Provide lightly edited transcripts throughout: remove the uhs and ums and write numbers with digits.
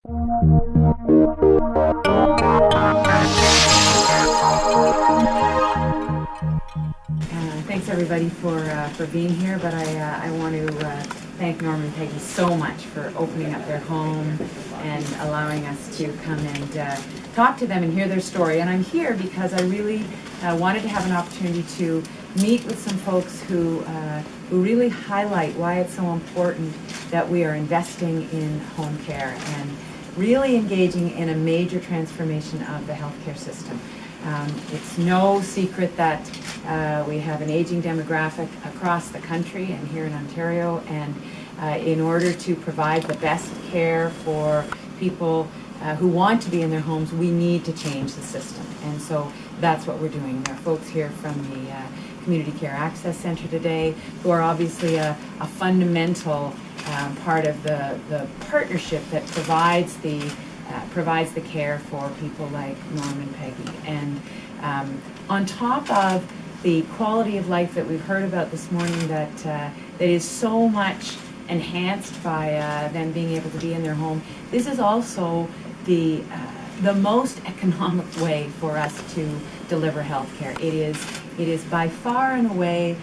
Thanks everybody for being here, but I want to thank Norm and Peggy so much for opening up their home and allowing us to come and talk to them and hear their story. And I'm here because I really wanted to have an opportunity to meet with some folks who really highlight why it's so important that we are investing in home care and really engaging in a major transformation of the healthcare system. It's no secret that we have an aging demographic across the country and here in Ontario, and in order to provide the best care for people who want to be in their homes, we need to change the system. And so that's what we're doing. There are folks here from the Community Care Access Centre today who are obviously a fundamental part of the partnership that provides the care for people like Norm and Peggy. And on top of the quality of life that we've heard about this morning that is so much enhanced by them being able to be in their home, this is also the most economic way for us to deliver health care. It is by far and away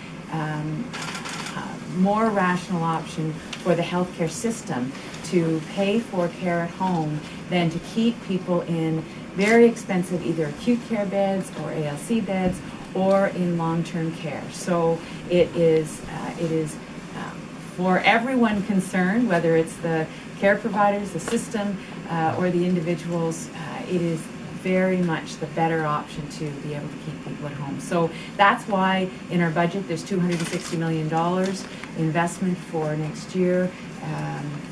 more rational option for the healthcare system to pay for care at home than to keep people in very expensive either acute care beds or ALC beds or in long-term care. So it is for everyone concerned, whether it's the care providers, the system, or the individuals, it is very much the better option to be able to keep people at home. So that's why in our budget there's $260 million investment for next year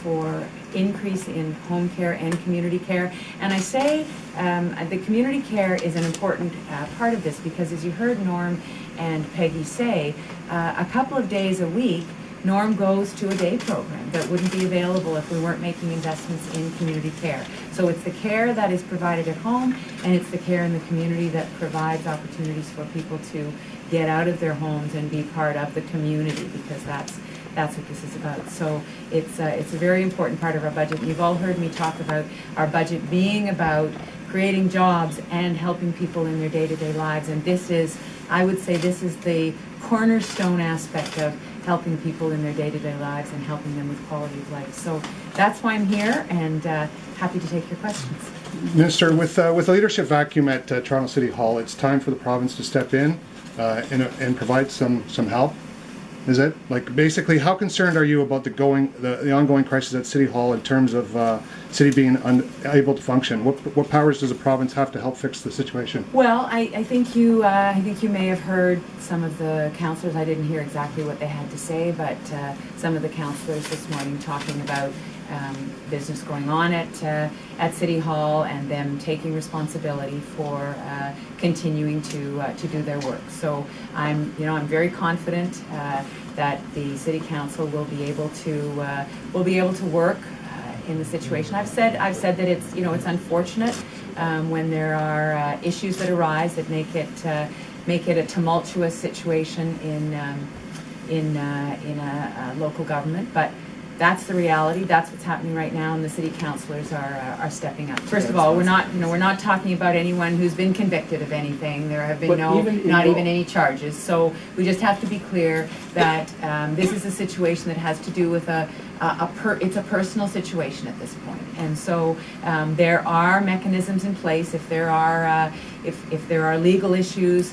for increase in home care and community care. And I say the community care is an important part of this because, as you heard Norm and Peggy say, a couple of days a week Norm goes to a day program that wouldn't be available if we weren't making investments in community care. So it's the care that is provided at home, and it's the care in the community that provides opportunities for people to get out of their homes and be part of the community, because that's what this is about. So it's a very important part of our budget. And you've all heard me talk about our budget being about creating jobs and helping people in their day-to-day lives. And this is, I would say, this is the cornerstone aspect of helping people in their day-to-day lives and helping them with quality of life. So that's why I'm here, and happy to take your questions. Minister, with the leadership vacuum at Toronto City Hall, it's time for the province to step in and provide some help. Is it? Like, basically, how concerned are you about the ongoing crisis at City Hall in terms of City being unable to function? What powers does the province have to help fix the situation? Well, I think you may have heard some of the councillors. I didn't hear exactly what they had to say, but some of the councillors this morning talking about business going on at City Hall and them taking responsibility for continuing to do their work. So I'm very confident that the City Council will be able to work in the situation. I've said that it's unfortunate when there are issues that arise that make it a tumultuous situation in a local government, but that's the reality. That's what's happening right now, and the city councillors are stepping up. First of all, we're not talking about anyone who's been convicted of anything. There have been not even any charges. So we just have to be clear that this is a situation that has to do with it's a personal situation at this point, and so there are mechanisms in place if there are legal issues.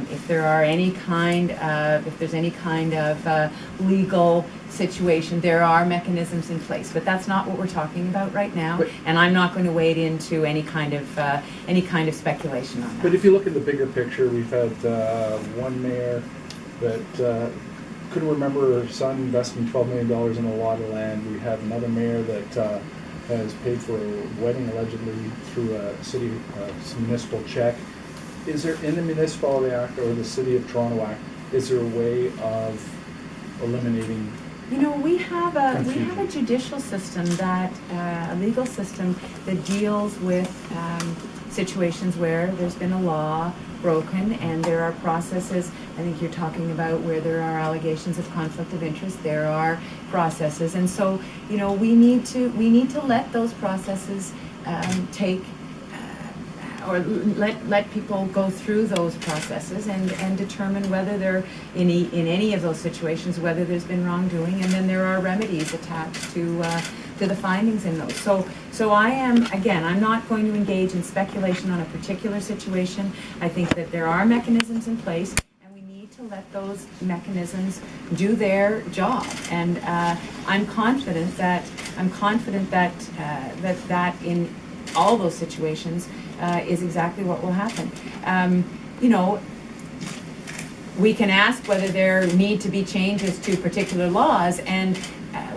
If there's any kind of legal situation, there are mechanisms in place, but that's not what we're talking about right now. And I'm not going to wade into any kind of speculation on that. But if you look at the bigger picture, we've had one mayor that couldn't remember her son investing $12 million in a lot of land. We have another mayor that has paid for a wedding allegedly through a city municipal check. Is there, in the Municipality Act or the City of Toronto Act, is there a way of eliminating You know, we have a judicial system that, a legal system that deals with situations where there's been a law broken, and there are processes. I think you're talking about where there are allegations of conflict of interest. There are processes, and so, you know, we need to let those processes take. Or let people go through those processes and determine whether they're in any of those situations, whether there's been wrongdoing, and then there are remedies attached to the findings in those. So I am, again, I'm not going to engage in speculation on a particular situation. I think that there are mechanisms in place, and we need to let those mechanisms do their job. And I'm confident that that in all those situations is exactly what will happen. You know, we can ask whether there need to be changes to particular laws, and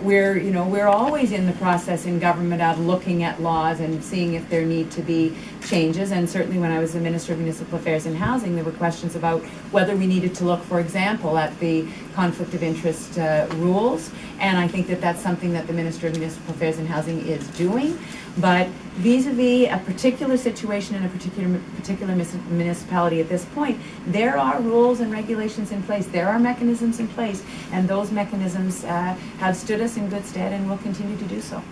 we're always in the process in government of looking at laws and seeing if there need to be changes. And certainly when I was the Minister of Municipal Affairs and Housing, there were questions about whether we needed to look, for example, at the conflict of interest rules. And I think that that's something that the Minister of Municipal Affairs and Housing is doing. But vis-a-vis a particular situation in a particular municipality at this point, there are rules and regulations in place. There are mechanisms in place, and those mechanisms have stood us in good stead and will continue to do so.